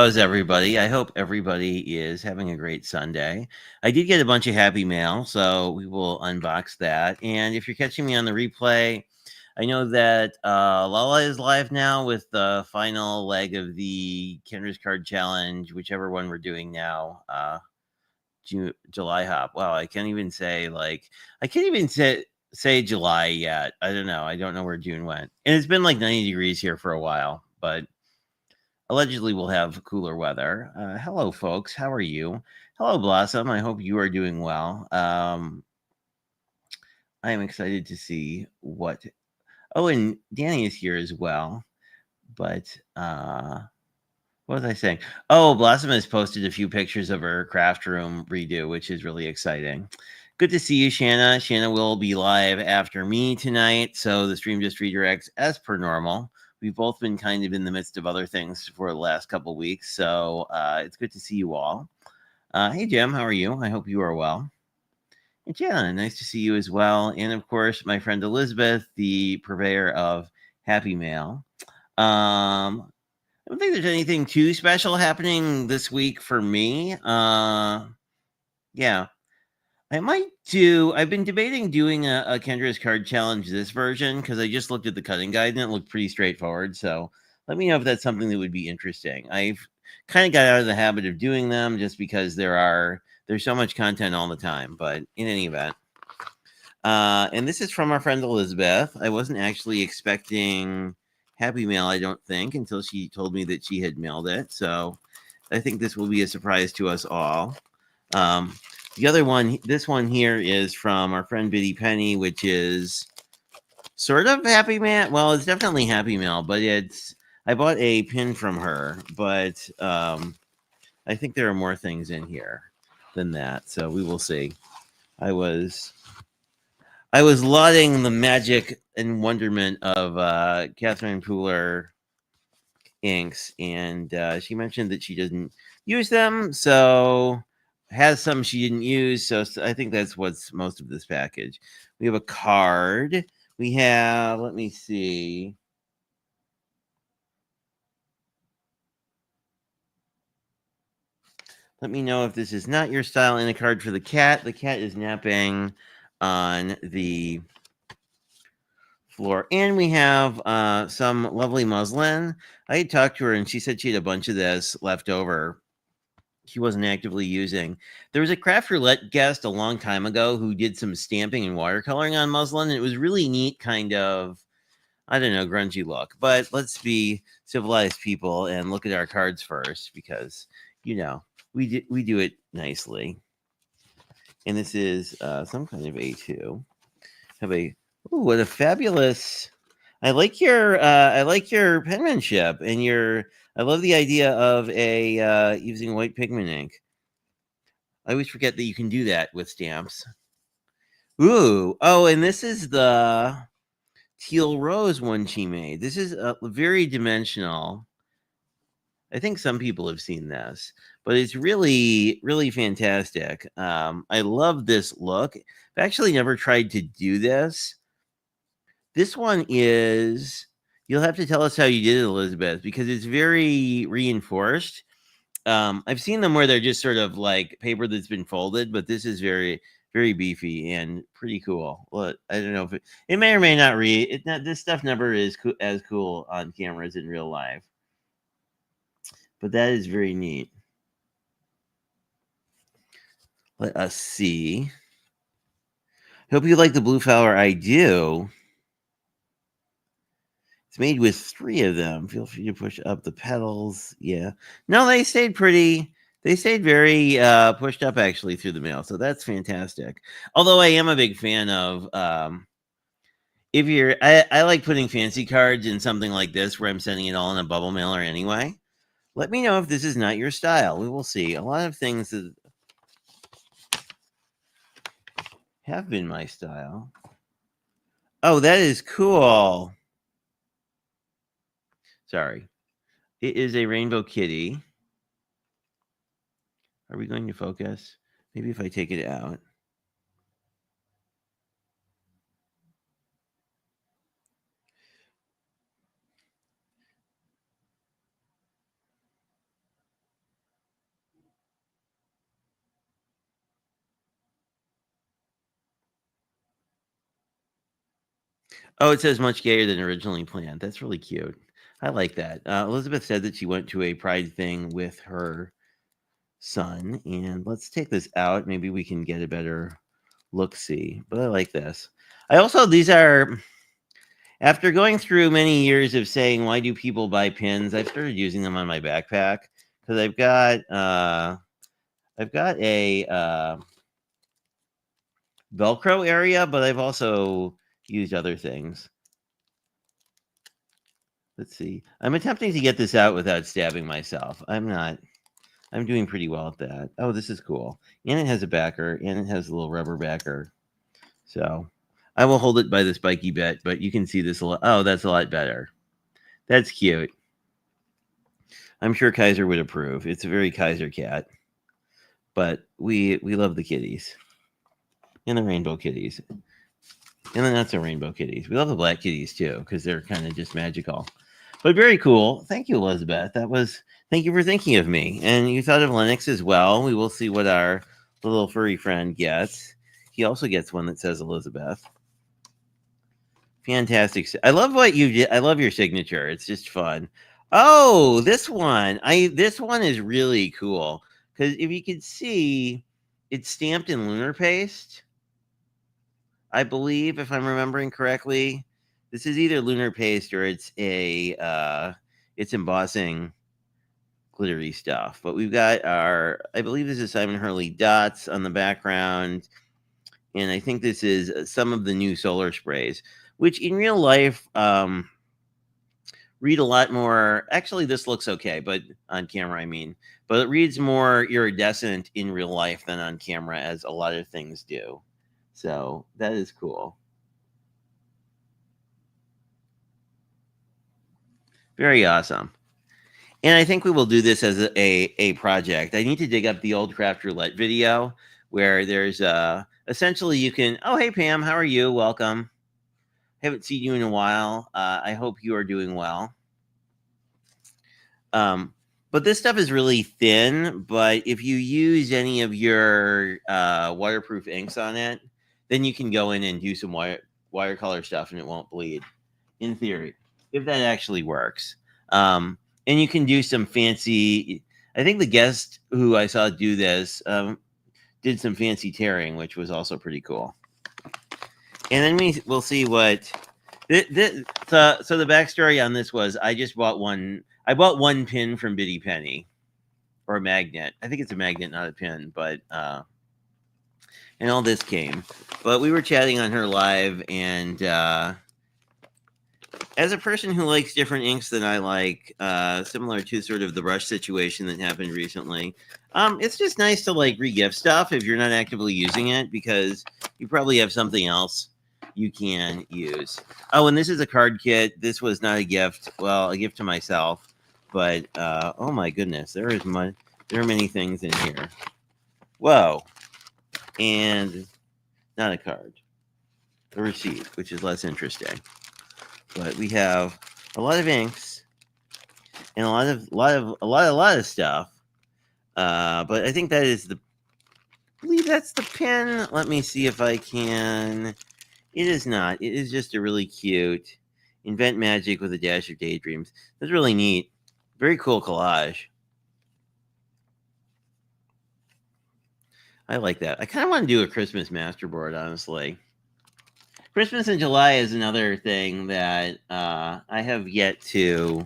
how's everybody? I hope everybody is having a great Sunday. I did get a bunch of happy mail, so we will unbox that. And if you're catching me on the replay, I know that Lala is live now with the final leg of the Kendra's Card Challenge, whichever one we're doing now. July Hop. Wow, I can't even say July yet. I don't know. I don't know where June went. And it's been like 90 degrees here for a while, but allegedly we'll have cooler weather. Hello, folks. How are you? Hello, Blossom. I hope you are doing well. I am excited to see what. Oh, and Danny is here as well. But what was I saying? Oh, Blossom has posted a few pictures of her craft room redo, which is really exciting. Good to see you, Shanna. Shanna will be live after me tonight, so the stream just redirects as per normal. We've both been kind of in the midst of other things for the last couple weeks, so it's good to see you all. Hey, Jim, how are you? I hope you are well. And Jana, nice to see you as well. And of course, my friend Elizabeth, the purveyor of Happy Mail. I don't think there's anything too special happening this week for me. Yeah. I've been debating doing a Kendra's Card Challenge this version because I just looked at the cutting guide and it looked pretty straightforward. So let me know if that's something that would be interesting. I've kind of got out of the habit of doing them just because there's so much content all the time. But in any event, and this is from our friend Elizabeth. I wasn't actually expecting Happy Mail, I don't think, until she told me that she had mailed it. So I think this will be a surprise to us all. The other one, this one here is from our friend Biddy Penny, which is sort of Happy Mail. Well, it's definitely Happy Mail, but I bought a pin from her, but I think there are more things in here than that. So we will see. I was lauding the magic and wonderment of Catherine Pooler inks, and she mentioned that she doesn't use them, so has some she didn't use. So I think that's what's most of this package. We have a card. We have, let me see. Let me know if this is not your style. And a card for the cat. The cat is napping on the floor. And we have some lovely muslin. I had talked to her and she said she had a bunch of this left over. She wasn't actively using. There was a craft roulette guest a long time ago who did some stamping and watercoloring on muslin. And it was really neat, kind of, I don't know, grungy look. But let's be civilized people and look at our cards first because, we do it nicely. And this is some kind of A2. Have a what a fabulous. I like your penmanship and I love the idea of a using white pigment ink. I always forget that you can do that with stamps. Ooh, oh, and this is the teal rose one she made. This is very dimensional. I think some people have seen this, but it's really, really fantastic. I love this look. I've actually never tried to do this. This one is, you'll have to tell us how you did it, Elizabeth, because it's very reinforced. I've seen them where they're just sort of like paper that's been folded, but this is very, very beefy and pretty cool. Well, I don't know if it may or may not read. This stuff never is as cool on camera as in real life, but that is very neat. Let us see. Hope you like the blue flower. I do. It's made with 3 of them. Feel free to push up the petals. Yeah. No, they stayed pretty. They stayed very pushed up actually through the mail. So that's fantastic. Although I am a big fan of I like putting fancy cards in something like this where I'm sending it all in a bubble mailer anyway. Let me know if this is not your style. We will see. A lot of things that have been my style. Oh, that is cool. Sorry. It is a rainbow kitty. Are we going to focus? Maybe if I take it out. Oh, it says much gayer than originally planned. That's really cute. I like that. Elizabeth said that she went to a pride thing with her son, and let's take this out. Maybe we can get a better look-see, but I like this. I also, these are, after going through many years of saying, why do people buy pins? I've started using them on my backpack because I've got a Velcro area, but I've also used other things. Let's see. I'm attempting to get this out without stabbing myself. I'm not. I'm doing pretty well at that. Oh, this is cool. And it has a backer, and it has a little rubber backer. So I will hold it by the spiky bit, but you can see this a lot. Oh, that's a lot better. That's cute. I'm sure Kaiser would approve. It's a very Kaiser cat. But we love the kitties. And the rainbow kitties. And the not so rainbow kitties. We love the black kitties too, because they're kind of just magical. But very cool. Thank you, Elizabeth. Thank you for thinking of me. And you thought of Lennox as well. We will see what our little furry friend gets. He also gets one that says Elizabeth. Fantastic. I love what you did. I love your signature. It's just fun. Oh, this one. This one is really cool. Because if you can see, it's stamped in lunar paste. I believe, if I'm remembering correctly. This is either lunar paste or it's it's embossing glittery stuff. But we've got I believe this is Simon Hurley dots on the background. And I think this is some of the new solar sprays, which in real life read a lot more. Actually, this looks okay, but on camera, I mean. But it reads more iridescent in real life than on camera, as a lot of things do. So that is cool. Very awesome. And I think we will do this as a project. I need to dig up the old Craft Roulette video where there's essentially you can, oh, hey, Pam, how are you? Welcome. Haven't seen you in a while. I hope you are doing well. But this stuff is really thin, but if you use any of your waterproof inks on it, then you can go in and do some watercolor stuff and it won't bleed, in theory, if that actually works. And you can do some fancy, I think the guest who I saw do this did some fancy tearing, which was also pretty cool. And then we'll see what, so the backstory on this was I bought one pin from Bitty Penny, or a magnet. I think it's a magnet, not a pin, but and all this came. But we were chatting on her live, and as a person who likes different inks than I like, similar to sort of the brush situation that happened recently, it's just nice to like re-gift stuff if you're not actively using it, because you probably have something else you can use. Oh, and this is a card kit. This was not a gift. Well, a gift to myself. But oh my goodness, there are many things in here. Whoa. And not a card. A receipt, which is less interesting. But we have a lot of inks and a lot of stuff. But I think that is I believe that's the pen. Let me see if I can. It is not. It is just a really cute Invent Magic with a Dash of Daydreams. That's really neat. Very cool collage. I like that. I kind of want to do a Christmas masterboard, honestly. Christmas in July is another thing that I have yet to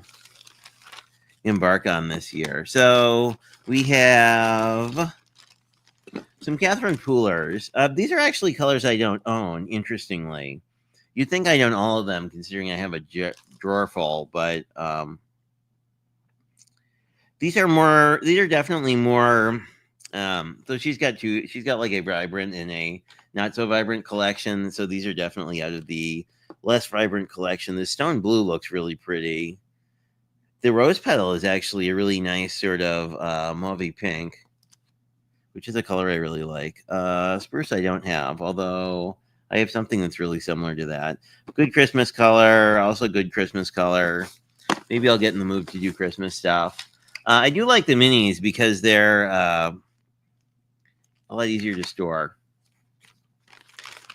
embark on this year. So we have some Catherine Poolers. These are actually colors I don't own, interestingly. You'd think I own all of them, considering I have a drawer full, but these are definitely more. So she's got like a vibrant and a not so vibrant collection. So these are definitely out of the less vibrant collection. The stone blue looks really pretty. The rose petal is actually a really nice sort of mauvey pink, which is a color I really like. Spruce I don't have, although I have something that's really similar to that. Good Christmas color, also good Christmas color. Maybe I'll get in the mood to do Christmas stuff. I do like the minis because they're a lot easier to store.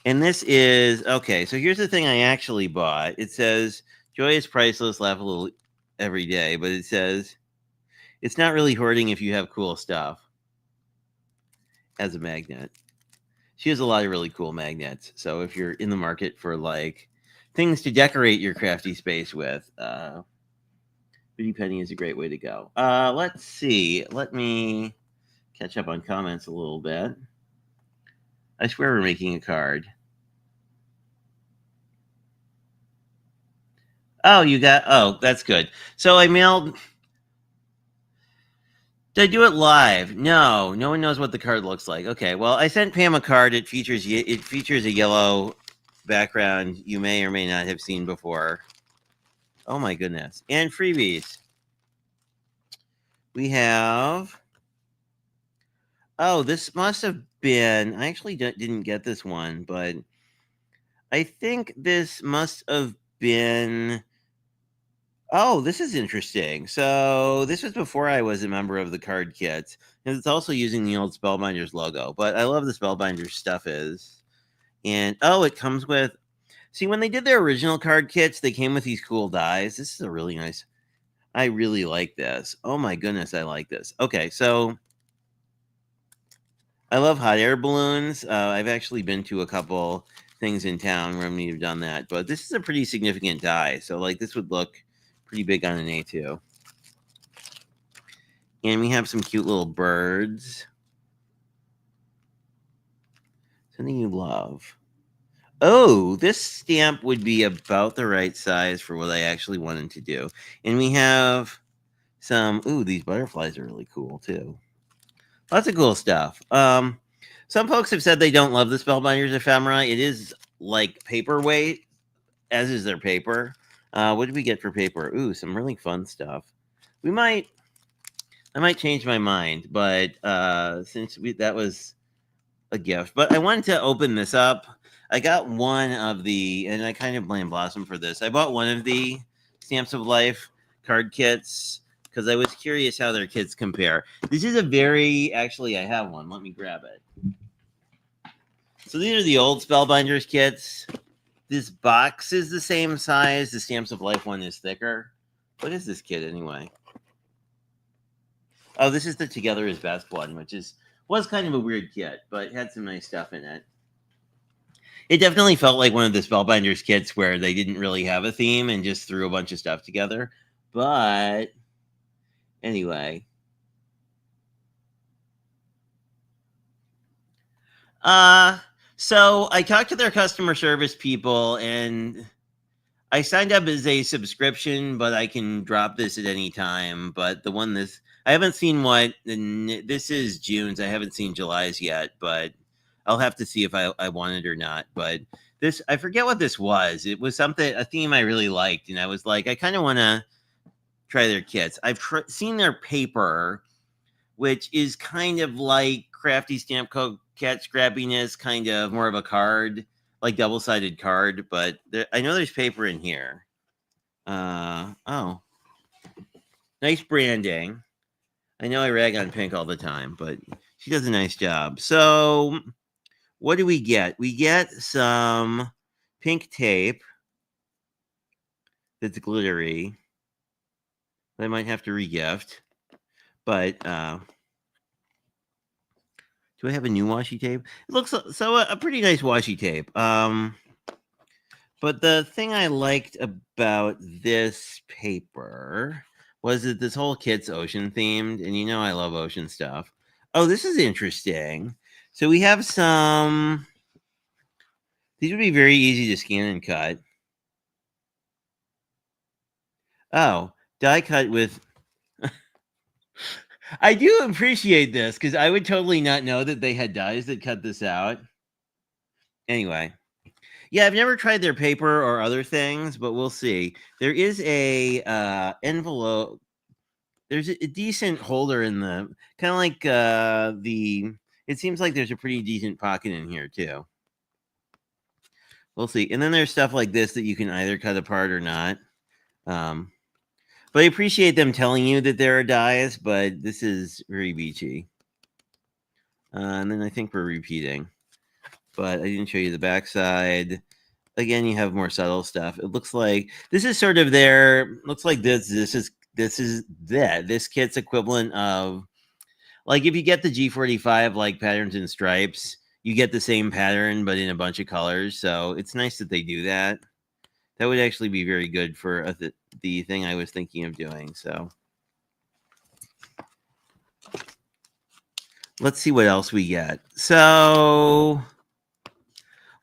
And this is okay. So here's the thing I actually bought. It says joy is priceless, laugh a little every day, but it says it's not really hoarding if you have cool stuff as a magnet. She has a lot of really cool magnets. So if you're in the market for like things to decorate your crafty space with, Pretty Penny is a great way to go. Let's see. Let me catch up on comments a little bit. I swear we're making a card. Oh, you got. Oh, that's good. So I mailed. Did I do it live? No, no one knows what the card looks like. Okay, well, I sent Pam a card. It features a yellow background you may or may not have seen before. Oh my goodness! And freebies. We have. Oh, this must have been. I actually didn't get this one, but I think this must have been. Oh, this is interesting. So this was before I was a member of the card kits, and it's also using the old Spellbinders logo. But I love the Spellbinders stuff is, and oh, it comes with. See, when they did their original card kits, they came with these cool dies. This is a really nice. I really like this. Oh my goodness, I like this. Okay, so I love hot air balloons. I've actually been to a couple things in town where I've done that, but this is a pretty significant die. So like this would look pretty big on an A2. And we have some cute little birds. Something you love. Oh, this stamp would be about the right size for what I actually wanted to do. And we have some, ooh, these butterflies are really cool too. Lots of cool stuff. Some folks have said they don't love the Spellbinders ephemera. It is like paperweight, as is their paper. What did we get for paper? Ooh, some really fun stuff. I might change my mind, but since that was a gift. But I wanted to open this up. I got one of the, and I kind of blame Blossom for this. I bought one of the Stamps of Life card kits because I was curious how their kits compare. This is a very, actually, I have one. Let me grab it. So these are the old Spellbinders kits. This box is the same size. The Stamps of Life one is thicker. What is this kit anyway? Oh, this is the Together is Best one, which was kind of a weird kit, but had some nice stuff in it. It definitely felt like one of the Spellbinders kits where they didn't really have a theme and just threw a bunch of stuff together. But anyway. So I talked to their customer service people and I signed up as a subscription, but I can drop this at any time. But the one I haven't seen this is June's. I haven't seen July's yet, but I'll have to see if I want it or not. But this, I forget what this was. It was a theme I really liked. And I was like, I kind of want to try their kits. I've seen their paper, which is kind of like Crafty Stamp Co. Cat Scrappiness, kind of more of a card, like double-sided card, but I know there's paper in here. Oh. Nice branding. I know I rag on Pink all the time, but she does a nice job. So, what do we get? We get some pink tape that's glittery. I might have to regift, but do I have a new washi tape? It looks so a pretty nice washi tape. But the thing I liked about this paper was that this whole kit's ocean themed, and you know I love ocean stuff. Oh, this is interesting. So we have some. These would be very easy to scan and cut. Oh, die cut with. I do appreciate this because I would totally not know that they had dies that cut this out. Anyway. Yeah, I've never tried their paper or other things, but we'll see. There is a envelope. There's a decent holder in the kind of like the. It seems like there's a pretty decent pocket in here too. We'll see. And then there's stuff like this that you can either cut apart or not. But I appreciate them telling you that there are dies, but this is very beachy. And then I think we're repeating. but I didn't show you the backside. Again, you have more subtle stuff. It looks like this is sort of their. Looks like this kit's equivalent of, like, if you get the G45 like patterns and stripes, you get the same pattern but in a bunch of colors. So it's nice that they do that. That would actually be very good for the thing I was thinking of doing. So let's see what else we get. So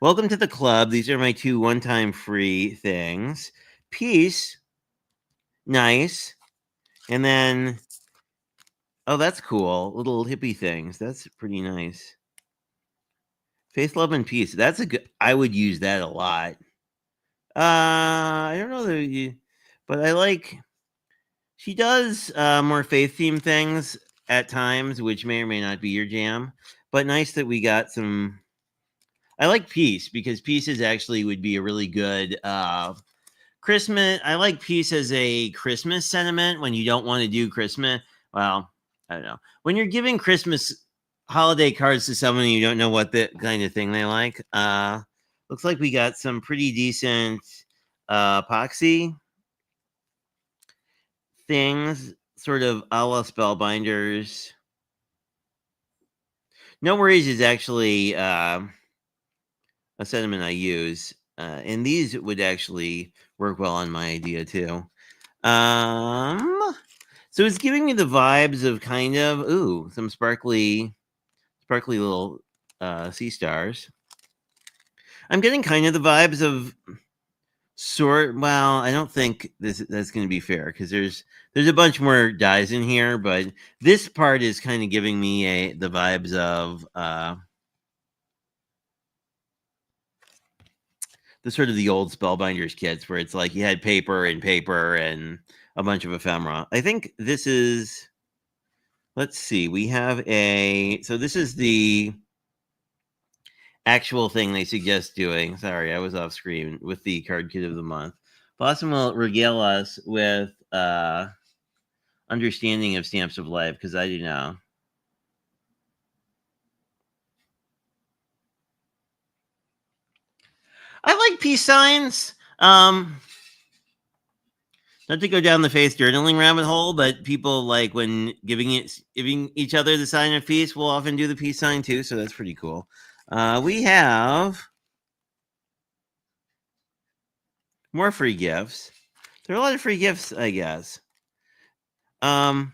welcome to the club. These are my 2 one-time free things. Peace. Nice. And then, oh, that's cool. Little hippie things. That's pretty nice. Faith, love, and peace. That's a good. I would use that a lot. I don't know that but I like. She does more faith themed things at times, which may or may not be your jam. But nice that we got some. I like peace because peace is actually would be a really good Christmas. I like peace as a Christmas sentiment when you don't want to do Christmas. Well, I don't know. When you're giving Christmas holiday cards to someone you don't know what the kind of thing they like. Looks like we got some pretty decent epoxy things, sort of a la Spellbinders. No Worries is actually a sentiment I use. And these would actually work well on my idea too. So it's giving me the vibes of kind of some sparkly little sea stars. I'm getting kind of the vibes of well, I don't think that's going to be fair because there's a bunch more dyes in here, but this part is kind of giving me the vibes of the sort of the old Spellbinders kits where it's like you had paper and a bunch of ephemera. I think this is, let's see, we have so this is the actual thing they suggest doing. Sorry, I was off screen with the card kit of the month. Blossom will regale us with understanding of Stamps of Life because I do know. I like peace signs. Not to go down the faith journaling rabbit hole, but people like when giving each other the sign of peace will often do the peace sign too, so that's pretty cool. We have more free gifts. There are a lot of free gifts, I guess. And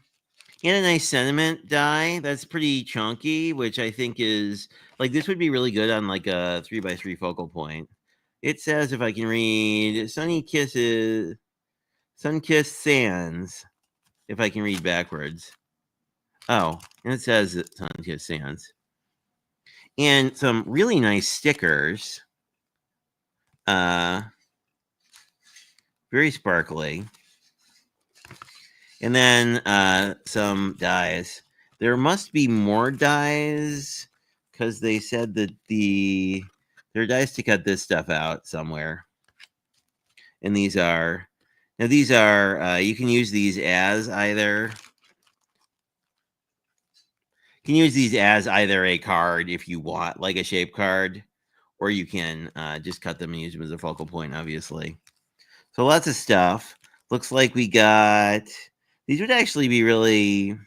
a nice sentiment die that's pretty chunky, which I think is like this would be really good on like a 3x3 focal point. It says, if I can read, Sun Kissed Sands. If I can read backwards. Oh, and it says Sun Kissed Sands. And some really nice stickers. Very sparkly. And then some dies. There must be more dies because they said that there are dies to cut this stuff out somewhere. And these are you can use these as either a card if you want, like a shape card, or you can just cut them and use them as a focal point, obviously. So lots of stuff. Looks like we got, these would actually be really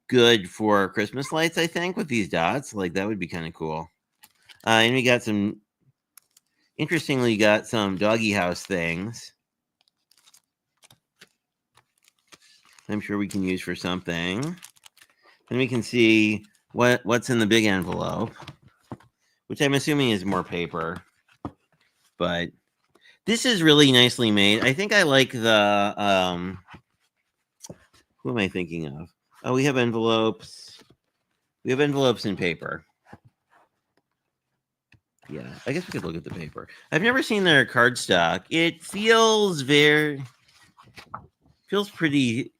good for Christmas lights, I think, with these dots. Like, that would be kind of cool. And we got interestingly, got some doggy house things. I'm sure we can use for something. Then we can see what's in the big envelope, which I'm assuming is more paper. But this is really nicely made. I think I like the who am I thinking of? Oh, we have envelopes. We have envelopes in paper. Yeah, I guess we could look at the paper. I've never seen their cardstock. It feels pretty.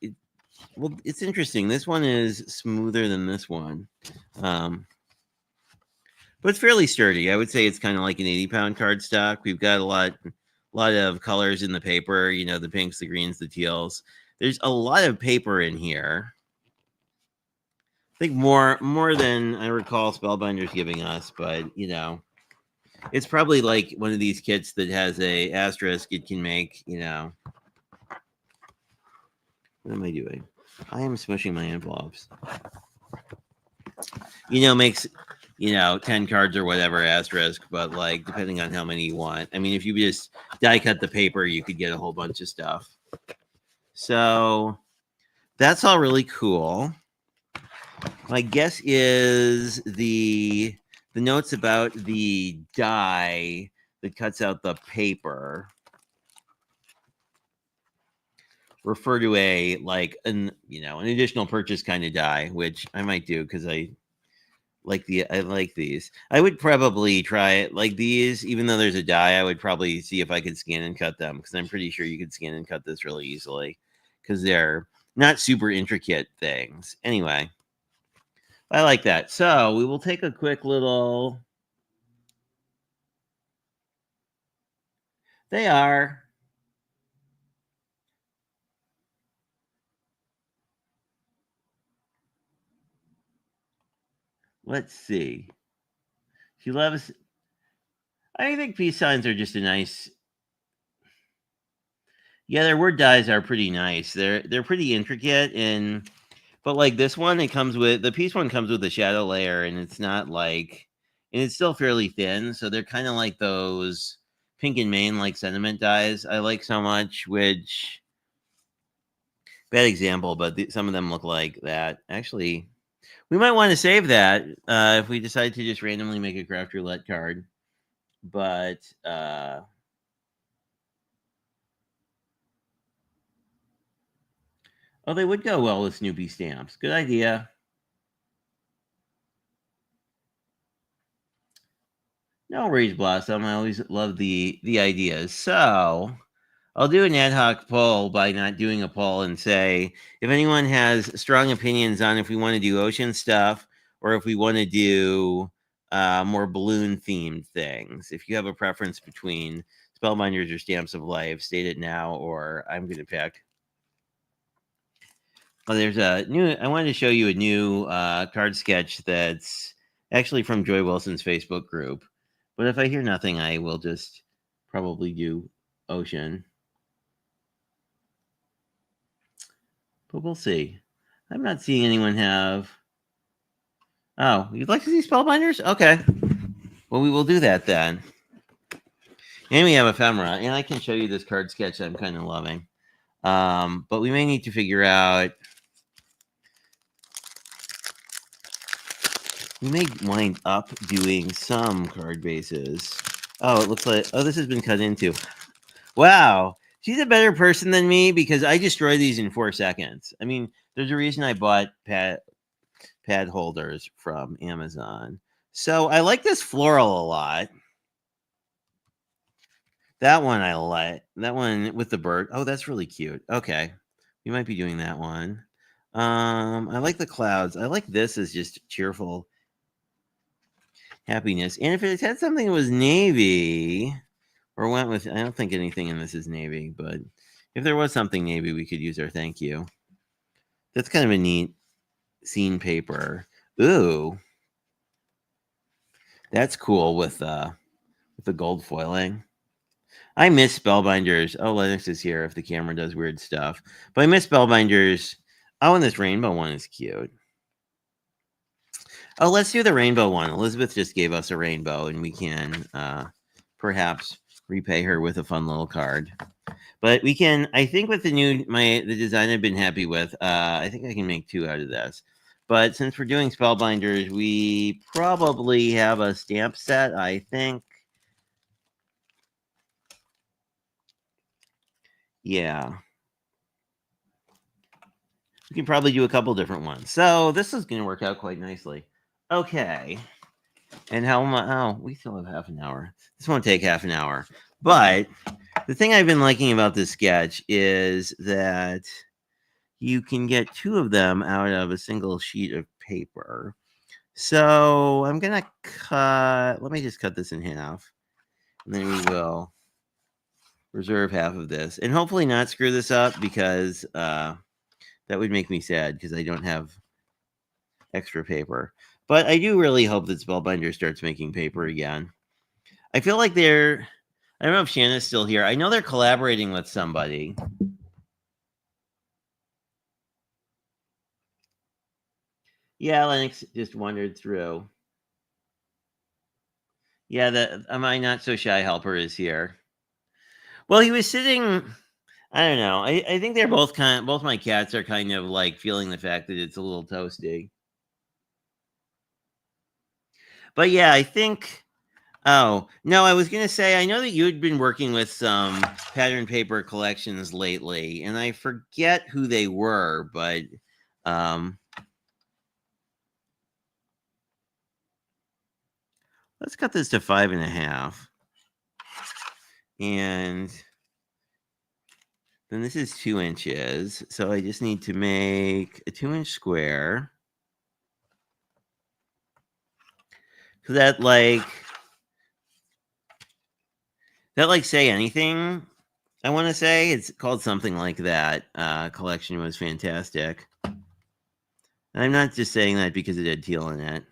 Well, it's interesting. This one is smoother than this one, but it's fairly sturdy. I would say it's kind of like an 80-pound cardstock. We've got a lot of colors in the paper. You know, the pinks, the greens, the teals. There's a lot of paper in here. think more than I recall Spellbinders giving us, but it's probably like one of these kits that has a asterisk. It can make what am I doing? I am smushing my envelopes. Makes 10 cards or whatever asterisk, but like depending on how many you want. I mean, if you just die cut the paper, you could get a whole bunch of stuff. So that's all really cool. My guess is the notes about the die that cuts out the paper refer to an additional purchase kind of die, which I might do because I like these. I would probably try it like these, even though there's a die. I would probably see if I could scan and cut them because I'm pretty sure you could scan and cut this really easily because they're not super intricate things. Anyway, I like that. So we will take a quick little. They are. Let's see. She loves. I think peace signs are just a nice. Yeah, their word dies are pretty nice. They're pretty intricate but like this one, it comes with the peace one comes with a shadow layer, and it's not like, and it's still fairly thin. So they're kind of like those pink and main like sentiment dies I like so much. Which bad example, but some of them look like that. Actually, we might want to save that if we decide to just randomly make a craft roulette card. But oh, they would go well with Snoopy stamps. Good idea. No worries, Blossom. I always love the ideas. So I'll do an ad hoc poll by not doing a poll and say if anyone has strong opinions on if we want to do ocean stuff or if we want to do more balloon themed things. If you have a preference between Spellbinders or Stamps of Life, state it now, or I'm going to pick. Oh, there's a new. I wanted to show you a new card sketch that's actually from Joy Wilson's Facebook group. But if I hear nothing, I will just probably do ocean. But we'll see. I'm not seeing anyone have. Oh, you'd like to see Spellbinders? Okay. Well, we will do that then. And we have ephemera, and I can show you this card sketch I'm kind of loving. But we may need to figure out. We may wind up doing some card bases. Oh, it looks like. Oh, this has been cut into. Wow. She's a better person than me because I destroy these in 4 seconds. I mean, there's a reason I bought pad holders from Amazon. So I like this floral a lot. That one I like. That one with the bird. Oh, that's really cute. Okay. We might be doing that one. I like the clouds. I like this as just cheerful happiness. And if it had something that was navy or went with, I don't think anything in this is navy, but if there was something navy, we could use our thank you. That's kind of a neat scene paper. Ooh. That's cool with the gold foiling. I miss Spellbinders. Oh, Lennox is here if the camera does weird stuff. But I miss Spellbinders. Oh, and this rainbow one is cute. Oh, let's do the rainbow one. Elizabeth just gave us a rainbow, and we can perhaps repay her with a fun little card. But we can, I think with the design I've been happy with, I think I can make 2 out of this. But since we're doing Spellbinders, we probably have a stamp set, I think. Yeah. We can probably do a couple different ones. So this is going to work out quite nicely. Okay. And how much? Oh, we still have half an hour. This won't take half an hour. But the thing I've been liking about this sketch is that you can get 2 of them out of a single sheet of paper. So I'm going to cut, let me just cut this in half. And then we will reserve half of this. And hopefully not screw this up because that would make me sad because I don't have extra paper. But I do really hope that Spellbinder starts making paper again. I feel like they're. I don't know if Shanna's still here. I know they're collaborating with somebody. Yeah, Lennox just wandered through. Yeah, the my not so shy helper is here. Well, he was sitting. I don't know. I think they're both both my cats are kind of like feeling the fact that it's a little toasty. But yeah, I think. Oh no, I was gonna say I know that you had been working with some pattern paper collections lately, and I forget who they were, but um, let's cut this to 5.5, and then this is 2 inches. So I just need to make a 2-inch square. So that say anything. I want to say it's called something like that. Collection was fantastic. And I'm not just saying that because it had teal in it.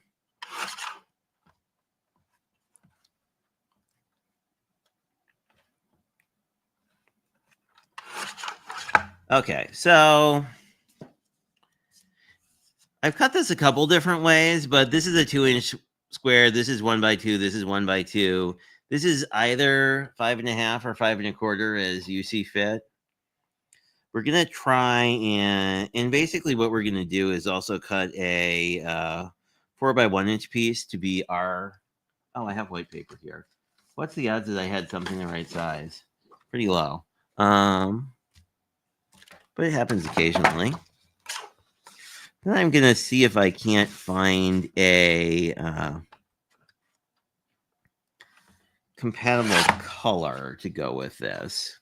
Okay, so I've cut this a couple different ways, but this is a 2-inch square. This is 1x2. This is 1x2. This is either 5.5 or 5.25 as you see fit. We're gonna try and basically what we're gonna do is also cut a 4x1 inch piece to be our. Oh, I have white paper here. What's the odds that I had something the right size? Pretty low. But it happens occasionally. Then I'm gonna see if I can't find a compatible color to go with this.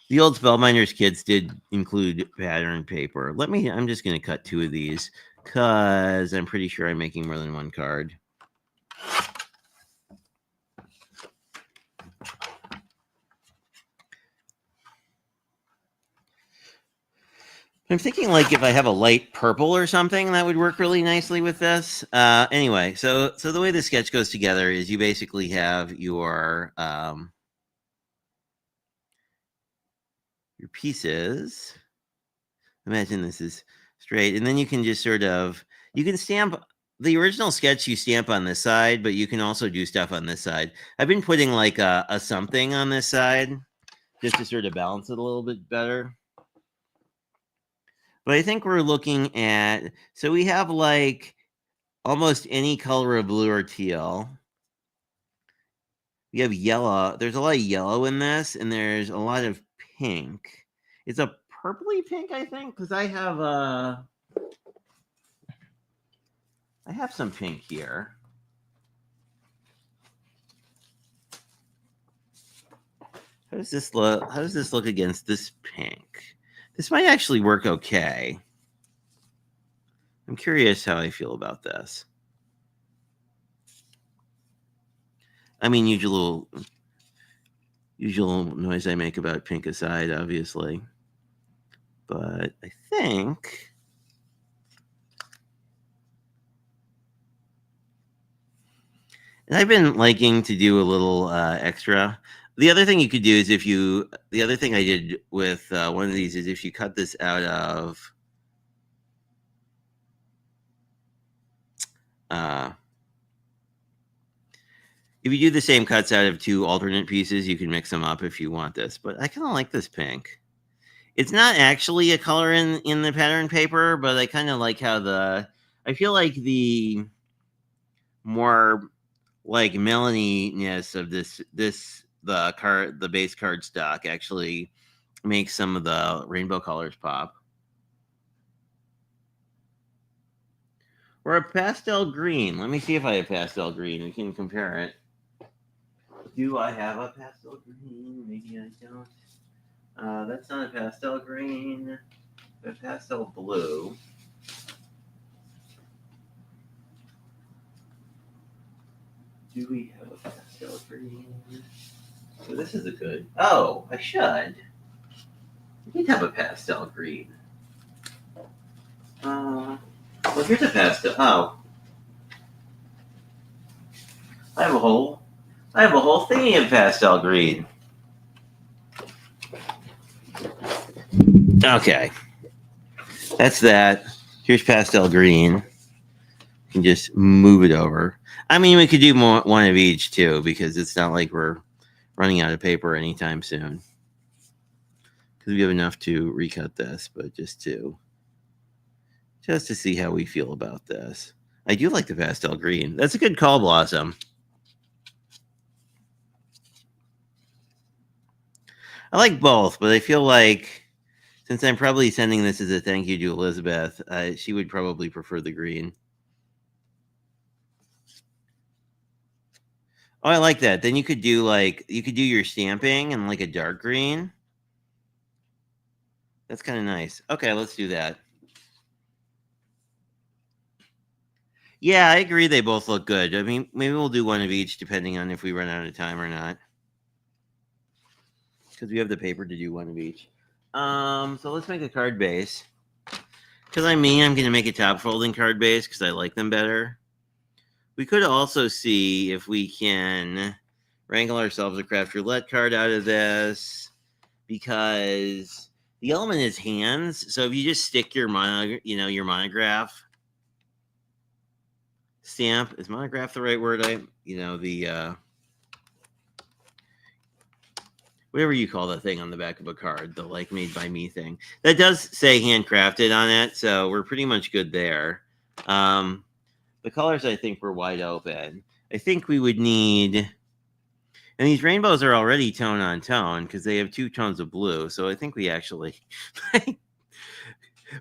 The old Spellbinders kits did include pattern paper. I'm just gonna cut 2 of these because I'm pretty sure I'm making more than one card. I'm thinking like if I have a light purple or something, that would work really nicely with this. Anyway, so the way the sketch goes together is you basically have your pieces. Imagine this is straight, and then you can just you can stamp the original sketch. You stamp on this side, but you can also do stuff on this side. I've been putting like a something on this side just to sort of balance it a little bit better. But I think we're looking at, so we have like almost any color of blue or teal. We have yellow. There's a lot of yellow in this, and there's a lot of pink. It's a purpley pink, I think, because I have some pink here. How does this look? How does this look against this pink? This might actually work okay. I'm curious how I feel about this. I mean, usual noise I make about pink aside, obviously. But I think and I've been liking to do a little extra. The other thing you could do is the other thing I did with one of these is if you cut this out of if you do the same cuts out of 2 alternate pieces, you can mix them up if you want this. But I kind of like this pink. It's not actually a color in the pattern paper, but I kind of like how I feel like the more like Melanie-ness of the base card stock actually makes some of the rainbow colors pop. Or a pastel green. Let me see if I have pastel green. We can compare it. Do I have a pastel green? Maybe I don't. That's not a pastel green. A pastel blue. Do we have a pastel green? So this is a good. Oh, I should. We did have a pastel green. Well, here's a pastel. Oh, I have a whole thingy of pastel green. Okay, that's that. Here's pastel green. You can just move it over. I mean, we could do one of each too, because it's not like we're running out of paper anytime soon. Because we have enough to recut this, but just to see how we feel about this. I do like the pastel green. That's a good call, Blossom. I like both, but I feel like since I'm probably sending this as a thank you to Elizabeth, she would probably prefer the green. Oh, I like that. Then you could do your stamping in like a dark green. That's kind of nice. Okay, let's do that. Yeah, I agree. They both look good. I mean, maybe we'll do one of each depending on if we run out of time or not. Because we have the paper to do one of each. So let's make a card base. Because I'm going to make a top folding card base because I like them better. We could also see if we can wrangle ourselves a craft roulette card out of this, because the element is hands. So if you just stick your monograph stamp, is monograph the right word? Whatever you call that thing on the back of a card, the like made by me thing. That does say handcrafted on it, so we're pretty much good there. The colors I think were wide open. I think we would need, and these rainbows are already tone on tone because they have 2 tones of blue. So I think we actually,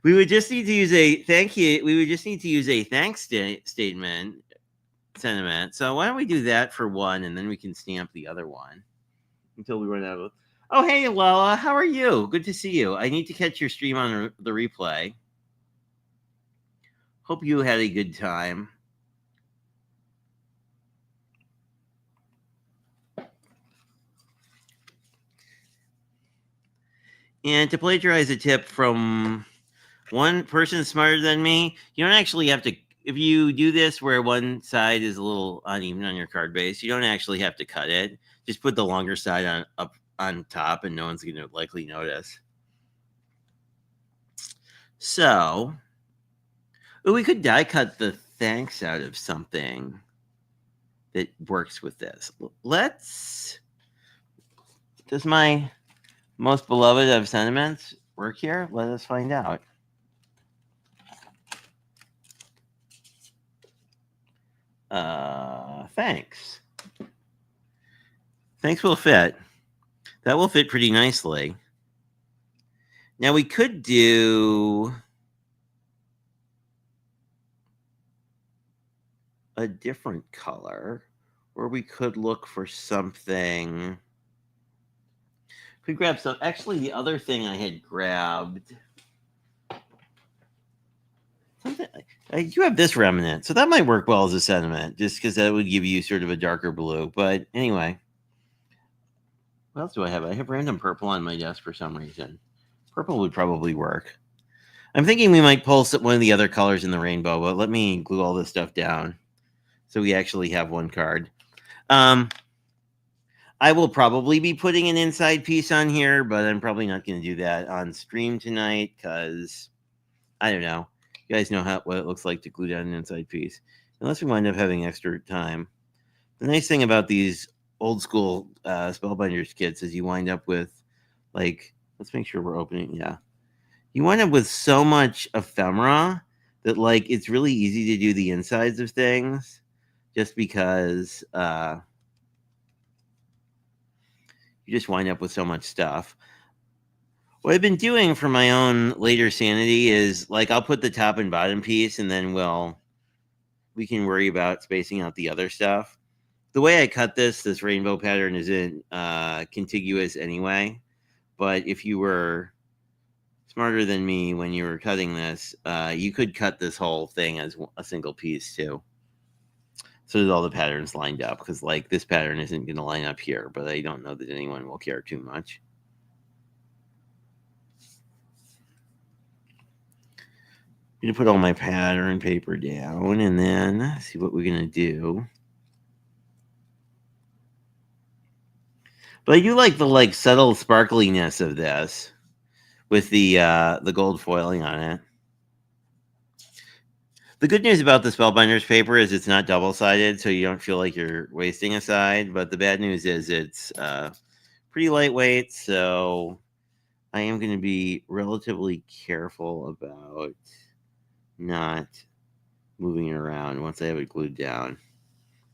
we would just need to use a thank you. We would just need to use a thanks statement sentiment. So why don't we do that for one, and then we can stamp the other one until we run out of. Oh, hey, Lala, how are you? Good to see you. I need to catch your stream on the replay. Hope you had a good time. And to plagiarize a tip from one person smarter than me, you don't actually have to, if you do this where one side is a little uneven on your card base, you don't actually have to cut it. Just put the longer side up on top and no one's going to likely notice. So, we could die cut the thanks out of something that works with this. Does my most beloved of sentiments work here? Let us find out. Thanks. Thanks will fit. That will fit pretty nicely. Now we could do a different color, or we could look for something. Could grab some. Actually, the other thing I had grabbed. You have this remnant, so that might work well as a sentiment, just because that would give you sort of a darker blue. But anyway, what else do I have? I have random purple on my desk for some reason. Purple would probably work. I'm thinking we might pull one of the other colors in the rainbow, but let me glue all this stuff down so we actually have one card. I will probably be putting an inside piece on here, but I'm probably not going to do that on stream tonight because I don't know. You guys know what it looks like to glue down an inside piece, unless we wind up having extra time. The nice thing about these old school Spellbinders kits is you wind up with, like, let's make sure we're opening. Yeah. You wind up with so much ephemera that, like, it's really easy to do the insides of things just because you just wind up with so much stuff. What I've been doing for my own later sanity is, like, I'll put the top and bottom piece and then we can worry about spacing out the other stuff. The way I cut this rainbow pattern isn't contiguous anyway, but if you were smarter than me when you were cutting this, you could cut this whole thing as a single piece too. So that all the patterns lined up, because like this pattern isn't going to line up here, but I don't know that anyone will care too much. gonna put all my pattern paper down and then see what we're gonna do. But I do like the subtle sparkliness of this with the gold foiling on it. The good news about the Spellbinders paper is it's not double-sided, so you don't feel like you're wasting a side. But the bad news is it's pretty lightweight, so I am going to be relatively careful about not moving it around once I have it glued down,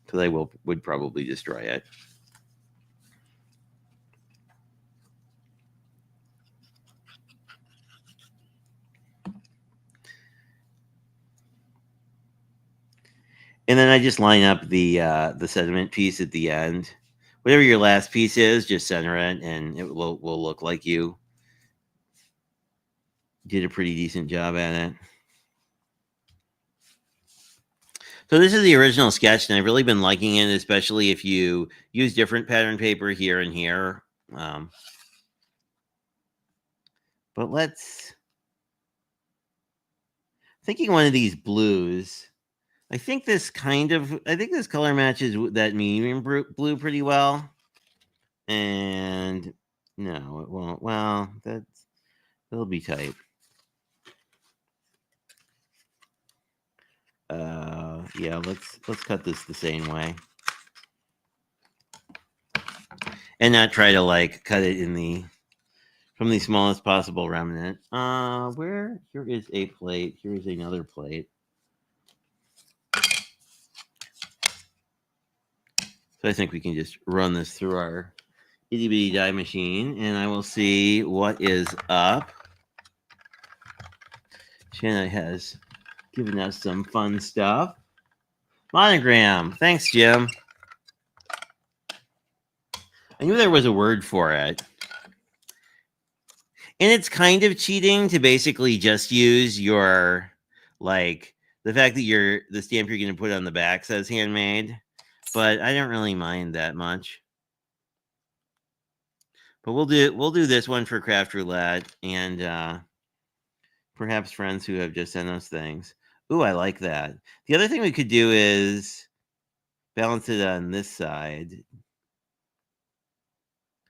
because I would probably destroy it. And then I just line up the sediment piece at the end. Whatever your last piece is, just center it, and it will look like you did a pretty decent job at it. So this is the original sketch, and I've really been liking it, especially if you use different pattern paper here and here. But let's... Thinking one of these blues. I think this color matches that medium blue pretty well. And no, it won't. Well, that'll be tight. Yeah, let's cut this the same way. And not try to cut it from the smallest possible remnant. Here is a plate. Here is another plate. So I think we can just run this through our itty bitty die machine, and I will see what is up. Shanna has given us some fun stuff. Monogram. Thanks, Jim. I knew there was a word for it. And it's kind of cheating to basically just use your, the fact that the stamp you're going to put on the back says handmade. But I don't really mind that much. But we'll do this one for Craft Roulette and perhaps friends who have just sent us things. Ooh, I like that. The other thing we could do is balance it on this side.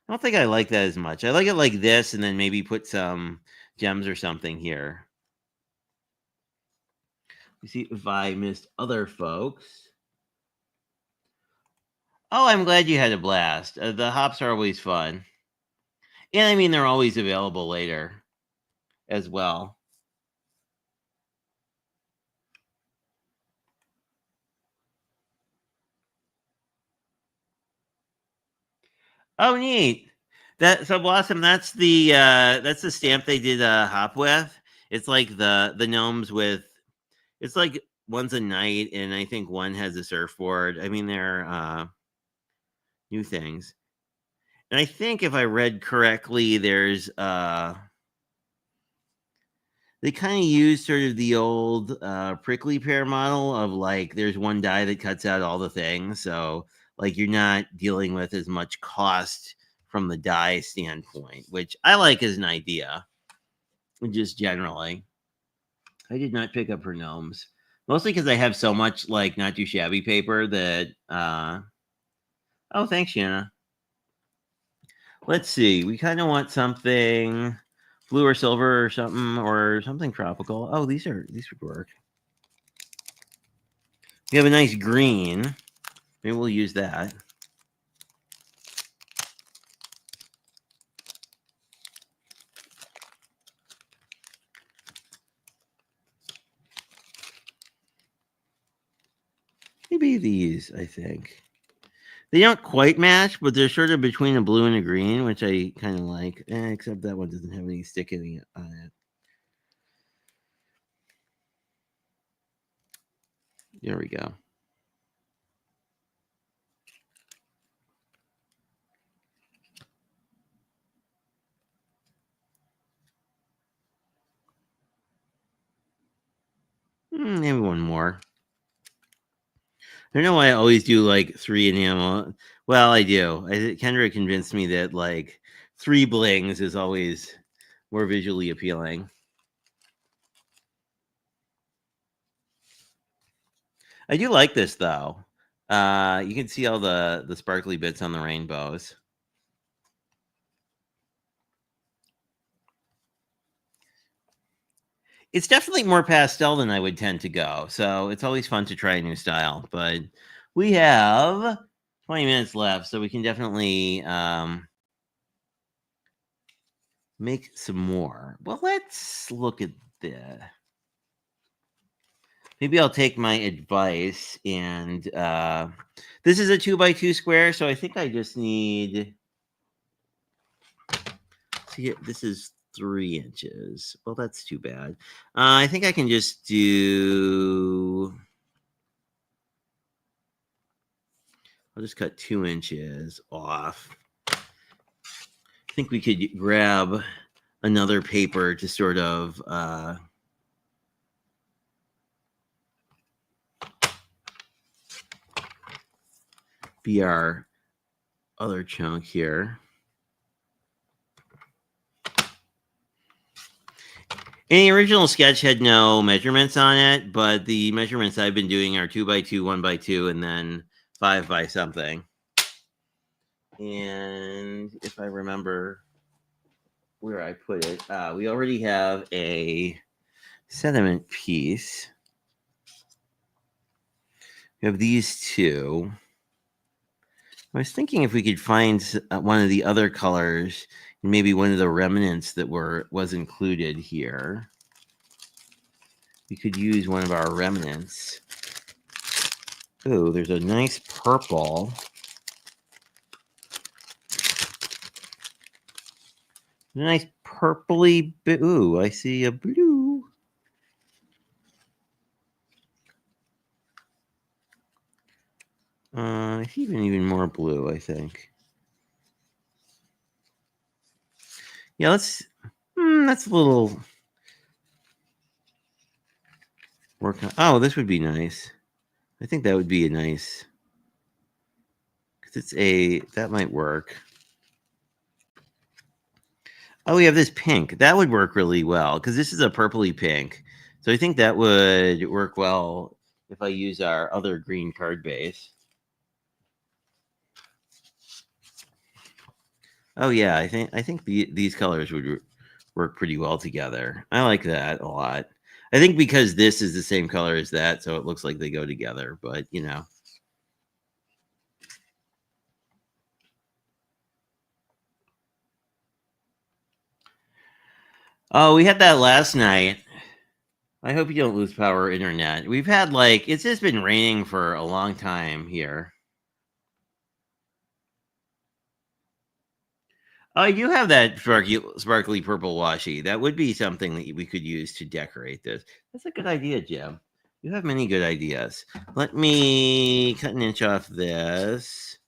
I don't think I like that as much. I like it like this, and then maybe put some gems or something here. You see if I missed other folks. Oh, I'm glad you had a blast. The hops are always fun. And I mean, they're always available later as well. Oh, neat. So Blossom, that's the stamp they did hop with. It's like the gnomes with, it's like one's a knight and I think one has a surfboard. I mean, they're new things. And I think if I read correctly, there's they kind of use sort of the old prickly pear model of there's one die that cuts out all the things. So you're not dealing with as much cost from the die standpoint, which I like as an idea, just generally. I did not pick up her gnomes, mostly because I have so much not too shabby paper that oh, thanks, Shanna. Let's see. We kind of want something blue or silver or something tropical. Oh, these would work. We have a nice green. Maybe we'll use that. Maybe these, I think. They don't quite match, but they're sort of between a blue and a green, which I kind of like. Except that one doesn't have any sticking on it. There we go. Maybe one more. I don't know why I always do 3 enamel. Well, I do. Kendra convinced me that 3 blings is always more visually appealing. I do like this though. You can see all the sparkly bits on the rainbows. It's definitely more pastel than I would tend to go, so it's always fun to try a new style. But we have 20 minutes left, so we can definitely make some more. Well, let's look at this. Maybe I'll take my advice and this is a 2x2 square, so I think I just need. See, this is 3 inches. Well, that's too bad. I think I can just do. I'll just cut 2 inches off. I think we could grab another paper to sort of be our other chunk here. And the original sketch had no measurements on it, but the measurements I've been doing are 2x2, 1x2, and then 5 by something. And if I remember where I put it, we already have a sediment piece. We have these two. I was thinking if we could find one of the other colors, maybe one of the remnants that was included here. We could use one of our remnants. Oh, there's a nice purple. A nice purpley. Ooh, I see a blue. Even more blue, I think. Yeah, let's. That's a little. Work on. Oh, this would be nice. I think that would be a nice. Because that might work. Oh, we have this pink. That would work really well because this is a purpley pink. So I think that would work well if I use our other green card base. Oh yeah, I think these colors would work pretty well together. I like that a lot. I think because this is the same color as that, so it looks like they go together. But you know. Oh, we had that last night. I hope you don't lose power internet. We've had it's just been raining for a long time here. Oh, you have that sparkly purple washi. That would be something that we could use to decorate this. That's a good idea, Jim. You have many good ideas. Let me cut an inch off this.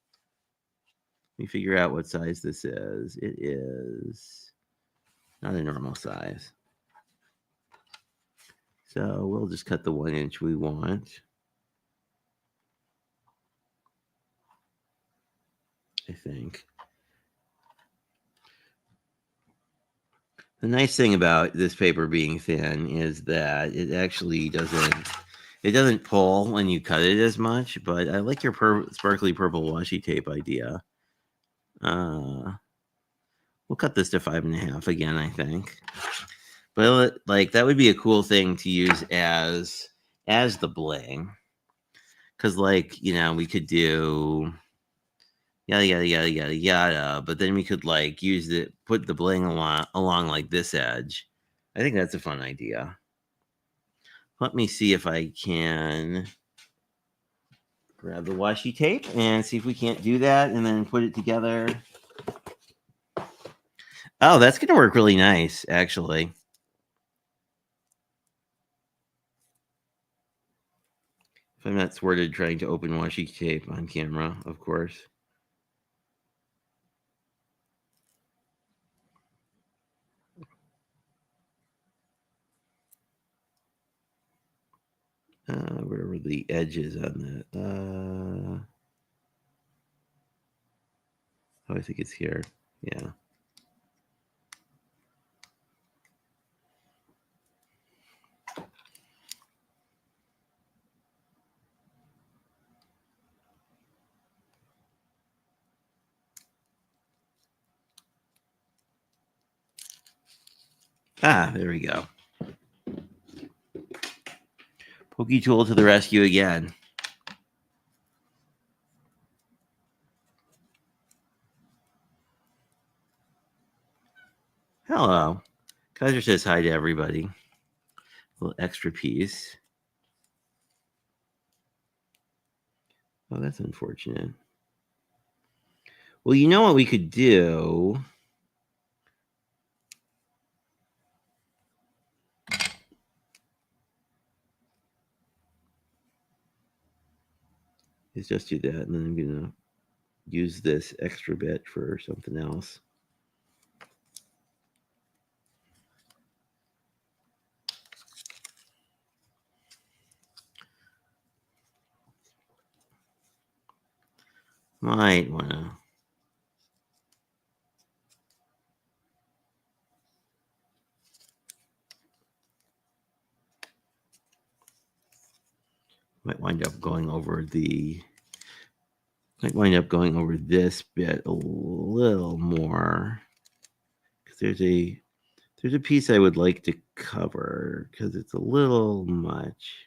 Let me figure out what size this is. It is not a normal size. So we'll just cut the 1 inch we want. I think. The nice thing about this paper being thin is that it actually doesn't pull when you cut it as much, but I like your sparkly purple washi tape idea. We'll cut this to 5.5 again, I think. But that would be a cool thing to use as the bling. Because we could do yada yada yada yada yada, but then we could put the bling along like this edge. I think that's a fun idea. Let me see if I can grab the washi tape and see if we can't do that and then put it together. Oh, that's going to work really nice, actually. If I'm not thwarted trying to open washi tape on camera, of course. Wherever the edge is on that. Oh, I think it's here. Yeah. Ah, there we go. Pokey Tool to the rescue again. Hello. Kaiser says hi to everybody. A little extra piece. Oh, that's unfortunate. Well, you know what we could do? Is just do that, and then I'm going to use this extra bit for something else. Might want to. Might wind up going over this bit a little more, because there's a piece I would like to cover because it's a little much.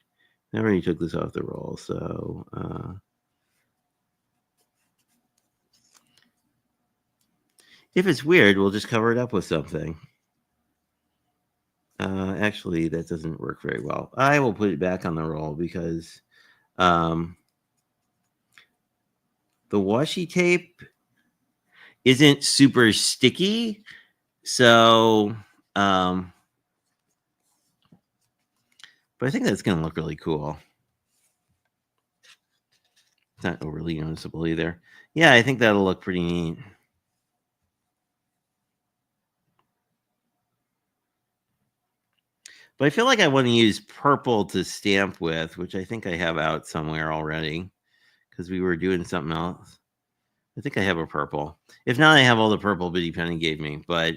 I already took this off the roll, so if it's weird, we'll just cover it up with something. Actually, that doesn't work very well. I will put it back on the roll because the washi tape isn't super sticky, so but I think that's going to look really cool. It's not overly noticeable either. Yeah, I think that'll look pretty neat. But I feel like I want to use purple to stamp with, which I think I have out somewhere already because we were doing something else. I think I have a purple. If not, I have all the purple Biddy Penny gave me. But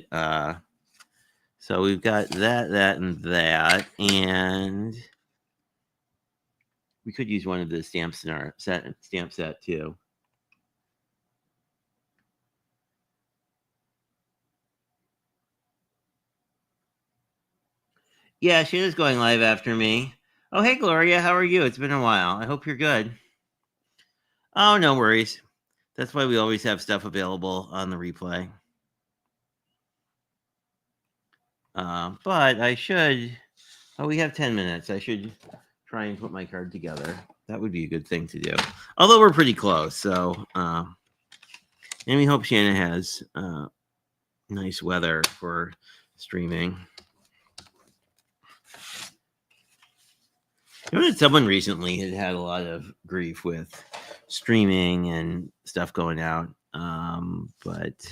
so we've got that, and that, and we could use one of the stamps in our stamp set too. Yeah, Shayna's going live after me. Oh, hey, Gloria, how are you? It's been a while. I hope you're good. Oh, no worries. That's why we always have stuff available on the replay. But I should. Oh, we have 10 minutes. I should try and put my card together. That would be a good thing to do. Although we're pretty close, so and we hope Shanna has nice weather for streaming. I know that someone recently had a lot of grief with streaming and stuff going out. But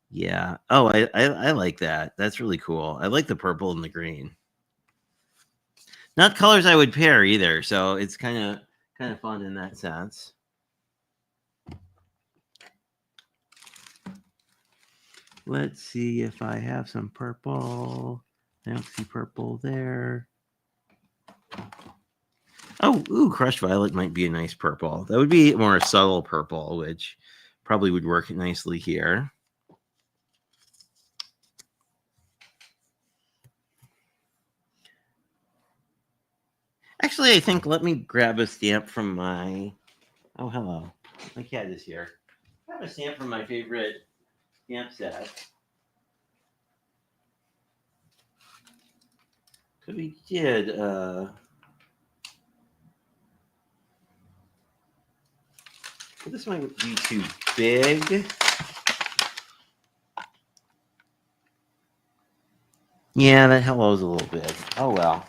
yeah. Oh, I like that. That's really cool. I like the purple and the green. Not colors I would pair either, so it's kind of fun in that sense. Let's see if I have some purple. I don't see purple there. Oh, ooh, crushed violet might be a nice purple. That would be more subtle purple, which probably would work nicely here. Actually, I think let me grab a stamp from my. Oh, hello. My cat is here. I have a stamp from my favorite stamp set. Because we did. This might be too big. Yeah, that hello's a little big. Oh well.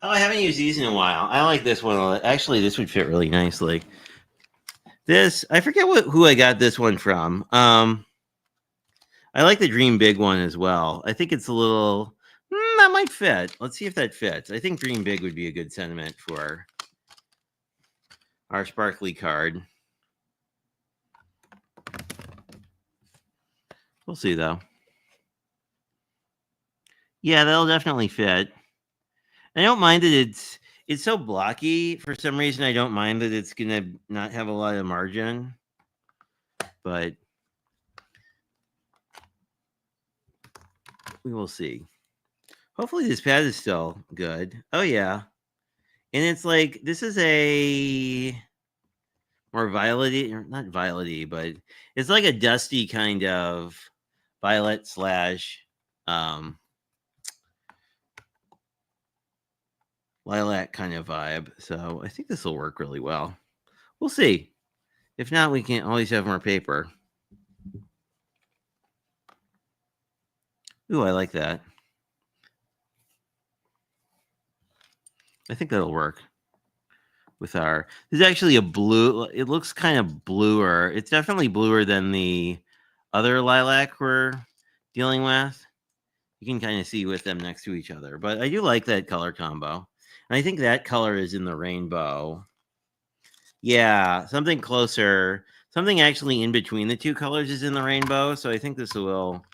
Oh, I haven't used these in a while. I like this one. Actually, this would fit really nicely. This, I forget who I got this one from. I like the Dream Big one as well. I think it's a little that might fit. Let's see if that fits. I think Dream Big would be a good sentiment for. our sparkly card. We'll see, though. Yeah, that'll definitely fit. I don't mind that it's so blocky. For some reason, I don't mind that it's gonna not have a lot of margin. But we will see. Hopefully this pad is still good. Oh yeah. And it's like this is a more violet-y, or not violet-y, but it's like a dusty kind of violet slash lilac kind of vibe. So I think this will work really well. We'll see. If not, we can always have more paper. Ooh, I like that. I think that'll work with our. There's actually a blue. It looks kind of bluer. It's definitely bluer than the other lilac we're dealing with. You can kind of see with them next to each other, but I do like that color combo. And I think that color is in the rainbow. Yeah, something closer. Something actually in between the two colors is in the rainbow. So I think this will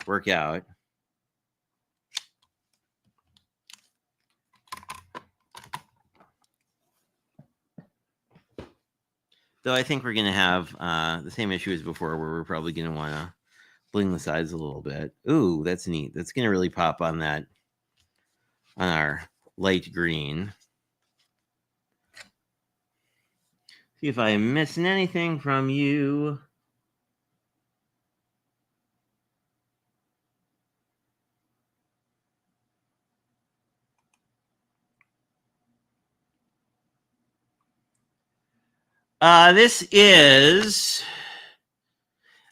work out. Though I think we're going to have the same issue as before, where we're probably going to want to bling the sides a little bit. Ooh, that's neat. That's going to really pop on that, on our light green. See if I'm missing anything from you. This is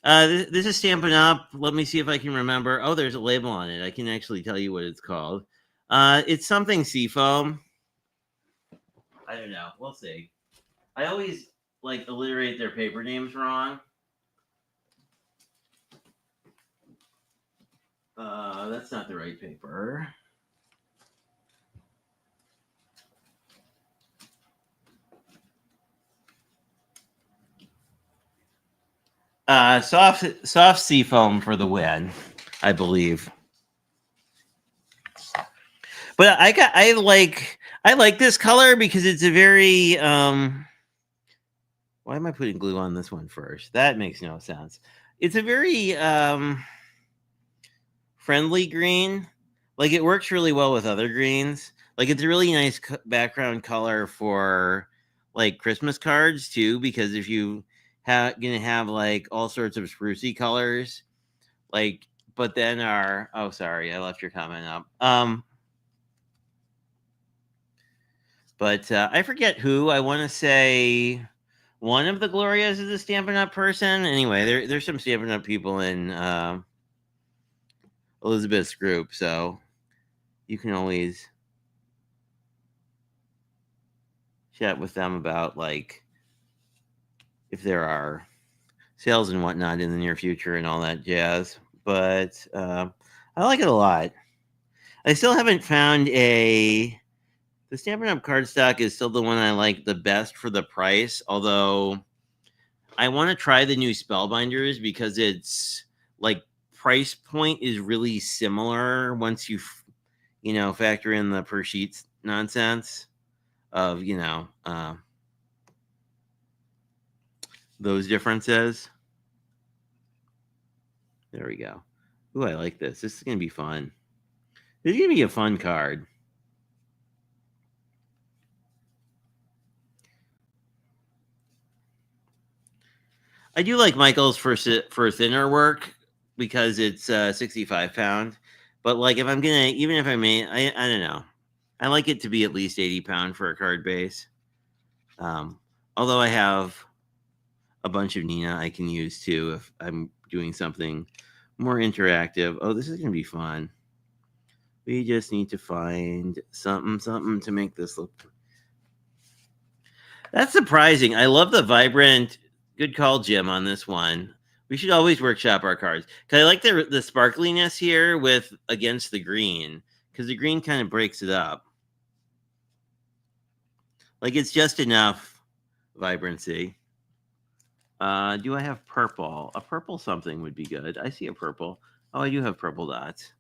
this is Stampin' Up. Let me see if I can remember. Oh, there's a label on it. I can actually tell you what it's called. It's something Seafoam. I don't know. We'll see. I always like alliterate their paper names wrong. That's not the right paper. Soft Seafoam for the win, I believe. But I like this color because it's a very why am I putting glue on this one first? That makes no sense. It's a very friendly green. Like it works really well with other greens. Like it's a really nice background color for like Christmas cards too, because if you gonna have like all sorts of sprucey colors, like but then oh sorry, I left your comment up. But I forget who. I want to say one of the Glorias is a Stampin' Up person. Anyway, there's some Stampin' Up people in Elizabeth's group, so you can always chat with them about like if there are sales and whatnot in the near future and all that jazz. But I like it a lot. I still haven't found the Stampin' Up cardstock is still the one I like the best for the price, although I want to try the new Spellbinders because it's like price point is really similar once you factor in the per sheets nonsense of those differences. There we go. Ooh, I like this. This is gonna be fun. This is gonna be a fun card. I do like Michael's for thinner work because it's 65 pound. But like if I'm gonna, even if I may, I don't know. I like it to be at least 80 pound for a card base. Although I have a bunch of Nina I can use too if I'm doing something more interactive. Oh, this is gonna be fun. We just need to find something to make this look. That's surprising. I love the vibrant. Good call, Jim, on this one. We should always workshop our cards because I like the sparkliness here with against the green because the green kind of breaks it up. Like it's just enough vibrancy. Do I have purple? A purple something would be good. I see a purple. Oh, I do have purple dots.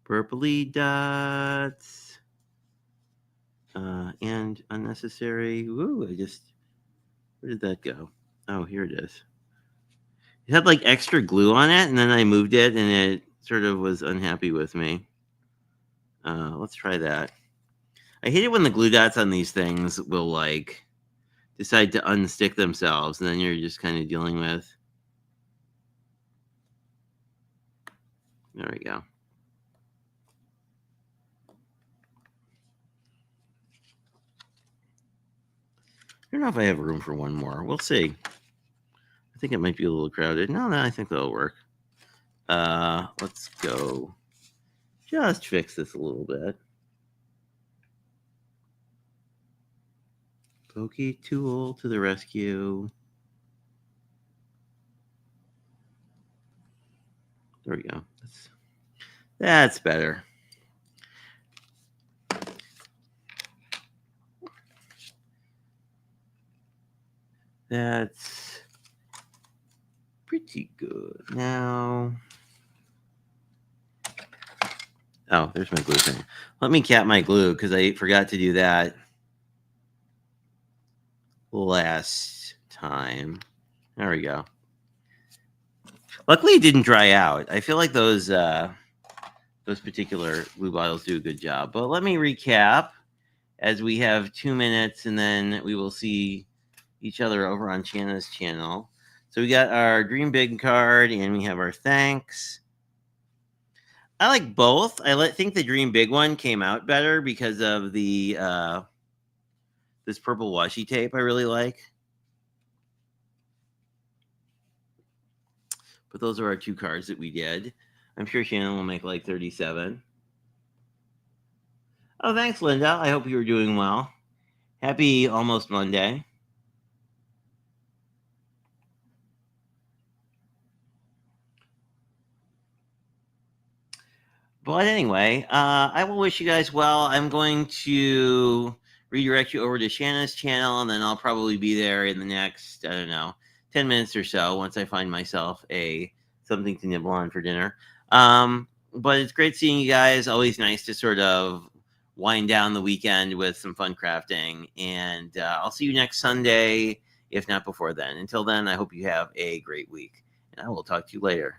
Purpley dots. And unnecessary. Woo, where did that go? Oh, here it is. It had like extra glue on it, and then I moved it, and it sort of was unhappy with me. Let's try that. I hate it when the glue dots on these things will like decide to unstick themselves, and then you're just kind of dealing with. There we go. I don't know if I have room for one more. We'll see. I think it might be a little crowded. No, I think that'll work. Let's go. Just fix this a little bit. Pokey tool to the rescue. There we go. That's better. That's pretty good. Now, oh, there's my glue thing. Let me cap my glue because I forgot to do that last time. There we go. Luckily, it didn't dry out. I feel like those particular glue bottles do a good job. But let me recap as we have 2 minutes, and then we will see each other over on Shanna's channel. So we got our Dream Big card, and we have our thanks. I like both. I think the Dream Big one came out better because of the this purple washi tape I really like. But those are our 2 cards that we did. I'm sure Shannon will make like 37. Oh, thanks, Linda. I hope you were doing well. Happy almost Monday. But anyway, I will wish you guys well. I'm going to redirect you over to Shanna's channel, and then I'll probably be there in the next, I don't know, 10 minutes or so once I find myself something to nibble on for dinner. But it's great seeing you guys. Always nice to sort of wind down the weekend with some fun crafting. And I'll see you next Sunday, if not before then. Until then, I hope you have a great week. And I will talk to you later.